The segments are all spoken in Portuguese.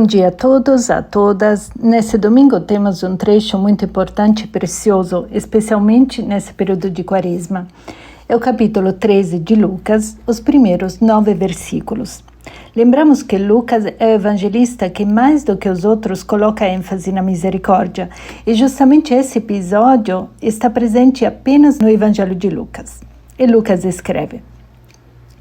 dia a todos, a todas. Nesse domingo temos um trecho muito importante e precioso, especialmente nesse período de Quaresma. É o capítulo 13 de Lucas, os primeiros 9 versículos. Lembramos que Lucas é o evangelista que mais do que os outros coloca ênfase na misericórdia, e justamente esse episódio está presente apenas no Evangelho de Lucas. E Lucas escreve: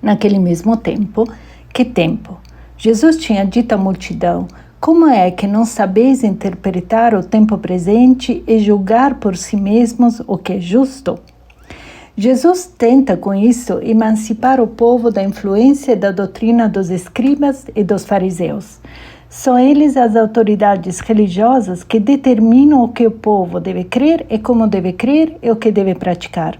naquele mesmo tempo, que tempo? Jesus tinha dito à multidão: como é que não sabeis interpretar o tempo presente e julgar por si mesmos o que é justo? Jesus tenta com isso emancipar o povo da influência e da doutrina dos escribas e dos fariseus. São eles as autoridades religiosas que determinam o que o povo deve crer e como deve crer e o que deve praticar.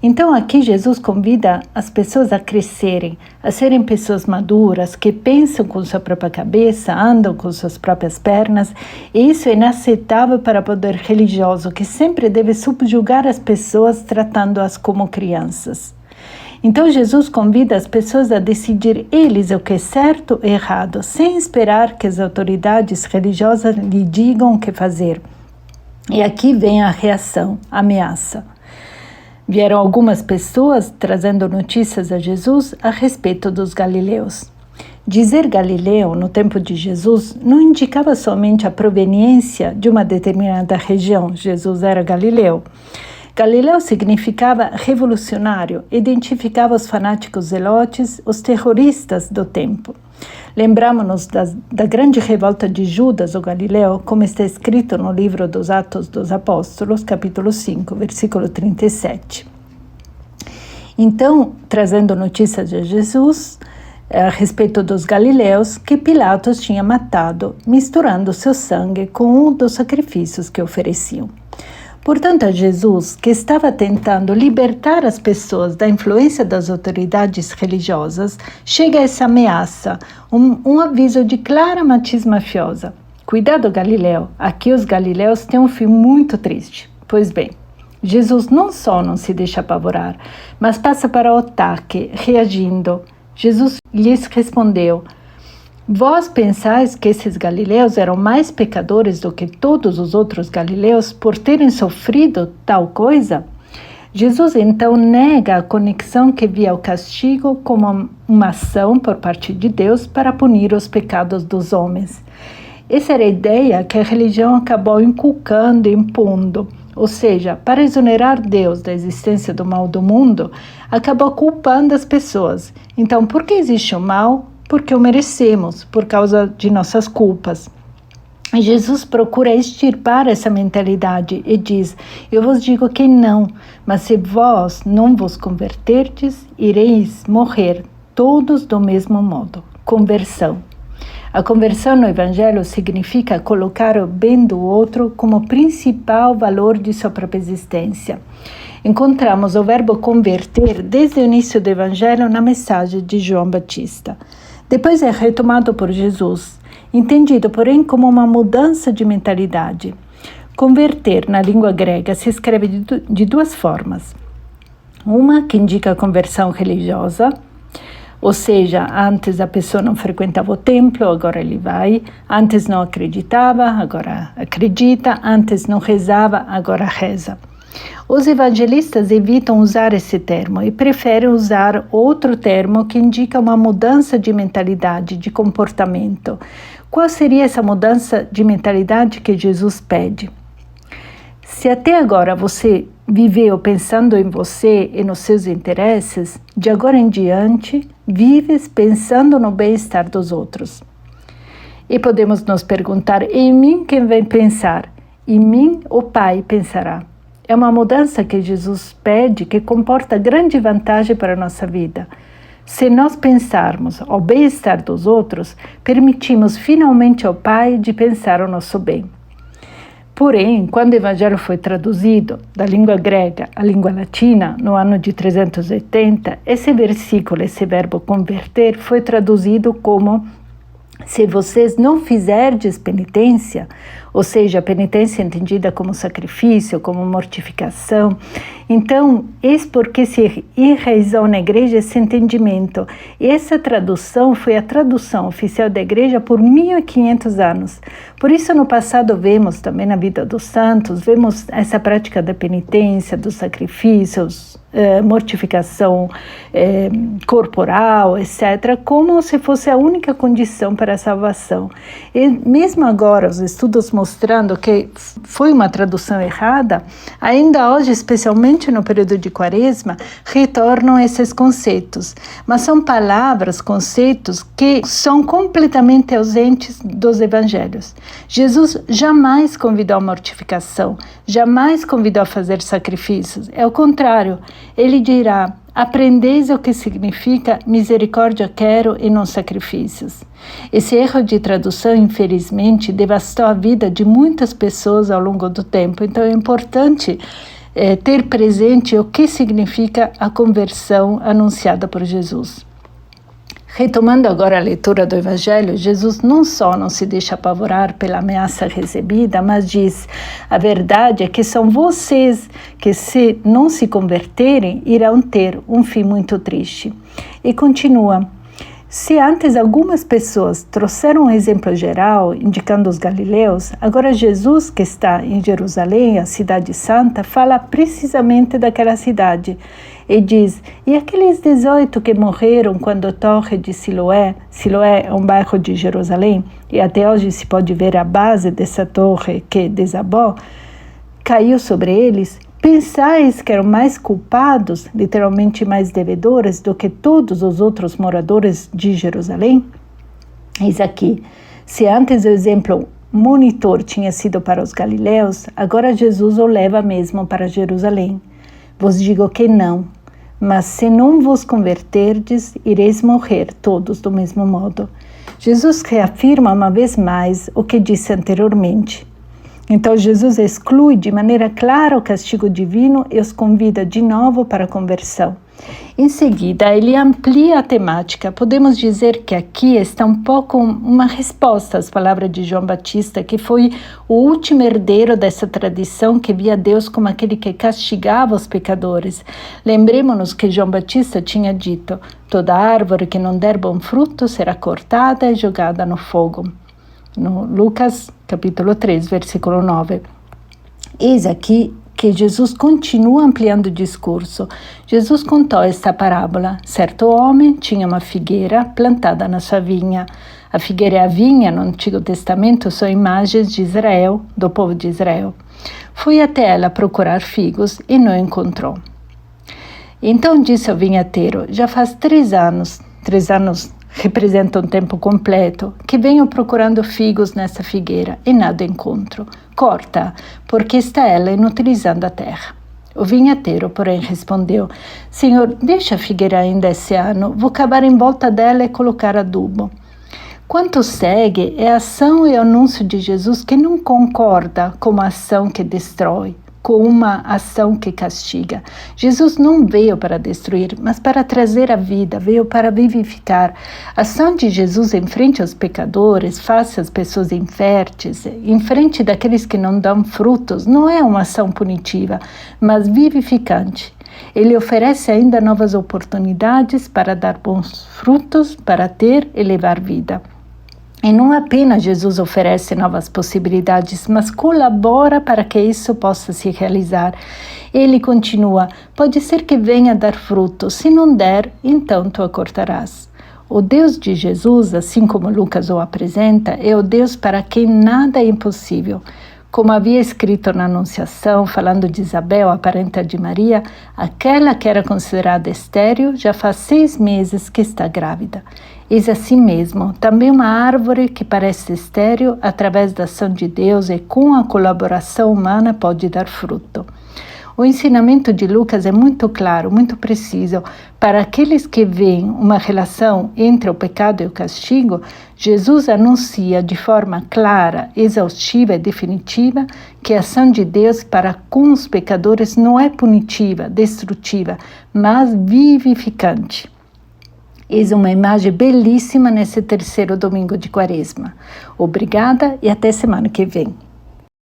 Então aqui Jesus convida as pessoas a crescerem, a serem pessoas maduras, que pensam com sua própria cabeça, andam com suas próprias pernas, e isso é inaceitável para o poder religioso, que sempre deve subjugar as pessoas, tratando-as como crianças. Então Jesus convida as pessoas a decidir eles o que é certo e errado, sem esperar que as autoridades religiosas lhe digam o que fazer. E aqui vem a reação, a ameaça. Vieram algumas pessoas trazendo notícias a Jesus a respeito dos galileus. Dizer Galileu no tempo de Jesus não indicava somente a proveniência de uma determinada região. Jesus era galileu. Galileu significava revolucionário, identificava os fanáticos zelotes, os terroristas do tempo. Lembramos-nos da grande revolta de Judas, o Galileu, como está escrito no livro dos Atos dos Apóstolos, capítulo 5, versículo 37. Então, trazendo notícias de Jesus a respeito dos galileus que Pilatos tinha matado, misturando seu sangue com um dos sacrifícios que ofereciam. Portanto, a Jesus, que estava tentando libertar as pessoas da influência das autoridades religiosas, chega essa ameaça, um aviso de clara matiz mafiosa. Cuidado, Galileu, aqui os galileus têm um fim muito triste. Pois bem, Jesus não só não se deixa apavorar, mas passa para o ataque, reagindo. Jesus lhes respondeu: vós pensais que esses galileus eram mais pecadores do que todos os outros galileus por terem sofrido tal coisa? Jesus então nega a conexão que via o castigo como uma ação por parte de Deus para punir os pecados dos homens. Essa era a ideia que a religião acabou inculcando e impondo. Ou seja, para exonerar Deus da existência do mal do mundo, acabou culpando as pessoas. Então, por que existe o mal? Porque o merecemos, por causa de nossas culpas. E Jesus procura extirpar essa mentalidade e diz: eu vos digo que não, mas se vós não vos converterdes, ireis morrer todos do mesmo modo. Conversão. A conversão no Evangelho significa colocar o bem do outro como principal valor de sua própria existência. Encontramos o verbo converter desde o início do Evangelho na mensagem de João Batista. Depois é retomado por Jesus, entendido, porém, como uma mudança de mentalidade. Converter, na língua grega, se escreve de duas formas. Uma que indica a conversão religiosa, ou seja, antes a pessoa não frequentava o templo, agora ele vai. Antes não acreditava, agora acredita. Antes não rezava, agora reza. Os evangelistas evitam usar esse termo e preferem usar outro termo que indica uma mudança de mentalidade, de comportamento. Qual seria essa mudança de mentalidade que Jesus pede? Se até agora você viveu pensando em você e nos seus interesses, de agora em diante, vives pensando no bem-estar dos outros. E podemos nos perguntar: em mim quem vai pensar? Em mim o Pai pensará. É uma mudança que Jesus pede, que comporta grande vantagem para a nossa vida. Se nós pensarmos ao bem-estar dos outros, permitimos finalmente ao Pai de pensar o nosso bem. Porém, quando o Evangelho foi traduzido da língua grega à língua latina, no ano de 380, esse versículo, esse verbo converter, foi traduzido como: se vocês não fizerdes penitência, ou seja, a penitência entendida como sacrifício, como mortificação. Então, eis porque se enraizou na igreja esse entendimento. E essa tradução foi a tradução oficial da igreja por 1500 anos. Por isso, no passado, vemos também na vida dos santos, vemos essa prática da penitência, dos sacrifícios, mortificação corporal, etc., como se fosse a única condição para a salvação. E mesmo agora, os estudos mostrando que foi uma tradução errada, ainda hoje, especialmente no período de Quaresma, retornam esses conceitos. Mas são palavras, conceitos que são completamente ausentes dos evangelhos. Jesus jamais convidou a mortificação, jamais convidou a fazer sacrifícios. É o contrário. Ele dirá: aprendeis o que significa misericórdia quero e não sacrifícios. Esse erro de tradução, infelizmente, devastou a vida de muitas pessoas ao longo do tempo. Então é importante ter presente o que significa a conversão anunciada por Jesus. Retomando agora a leitura do Evangelho, Jesus não só não se deixa apavorar pela ameaça recebida, mas diz: a verdade é que são vocês que, se não se converterem, irão ter um fim muito triste. E continua: se antes algumas pessoas trouxeram um exemplo geral, indicando os galileus, agora Jesus, que está em Jerusalém, a cidade santa, fala precisamente daquela cidade. E diz: e aqueles 18 que morreram quando a torre de Siloé é um bairro de Jerusalém, e até hoje se pode ver a base dessa torre que desabou, caiu sobre eles, pensais que eram mais culpados, literalmente mais devedores, do que todos os outros moradores de Jerusalém? Eis aqui, se antes o exemplo monitor tinha sido para os galileus, agora Jesus o leva mesmo para Jerusalém. Vos digo que não, mas se não vos converterdes, ireis morrer todos do mesmo modo. Jesus reafirma uma vez mais o que disse anteriormente. Então Jesus exclui de maneira clara o castigo divino e os convida de novo para a conversão. Em seguida, ele amplia a temática. Podemos dizer que aqui está um pouco uma resposta às palavras de João Batista, que foi o último herdeiro dessa tradição que via Deus como aquele que castigava os pecadores. Lembremos-nos que João Batista tinha dito: toda árvore que não der bom fruto será cortada e jogada no fogo. No Lucas capítulo 3, versículo 9. Eis aqui que Jesus continua ampliando o discurso. Jesus contou esta parábola. Certo homem tinha uma figueira plantada na sua vinha. A figueira e a vinha, no Antigo Testamento, são imagens de Israel, do povo de Israel. Foi até ela procurar figos e não encontrou. Então disse ao vinhateiro: já faz 3 anos representa um tempo completo, que venho procurando figos nessa figueira e nada encontro. Corta, porque está ela inutilizando a terra. O vinhateiro, porém, respondeu: Senhor, deixa a figueira ainda esse ano, vou cavar em volta dela e colocar adubo. Quanto segue é a ação e o anúncio de Jesus que não concorda com a ação que destrói, com uma ação que castiga. Jesus não veio para destruir, mas para trazer a vida, veio para vivificar. A ação de Jesus em frente aos pecadores, face às pessoas inférteis, em frente daqueles que não dão frutos, não é uma ação punitiva, mas vivificante. Ele oferece ainda novas oportunidades para dar bons frutos, para ter e levar vida. E não apenas Jesus oferece novas possibilidades, mas colabora para que isso possa se realizar. Ele continua: pode ser que venha dar fruto, se não der, então tu a cortarás. O Deus de Jesus, assim como Lucas o apresenta, é o Deus para quem nada é impossível. Como havia escrito na Anunciação, falando de Isabel, a parenta de Maria, aquela que era considerada estéril já faz 6 meses que está grávida. Eis assim mesmo, também uma árvore que parece estéril, através da ação de Deus e com a colaboração humana, pode dar fruto. O ensinamento de Lucas é muito claro, muito preciso. Para aqueles que veem uma relação entre o pecado e o castigo, Jesus anuncia de forma clara, exaustiva e definitiva que a ação de Deus para com os pecadores não é punitiva, destrutiva, mas vivificante. Eis uma imagem belíssima nesse 3º domingo de Quaresma. Obrigada e até semana que vem.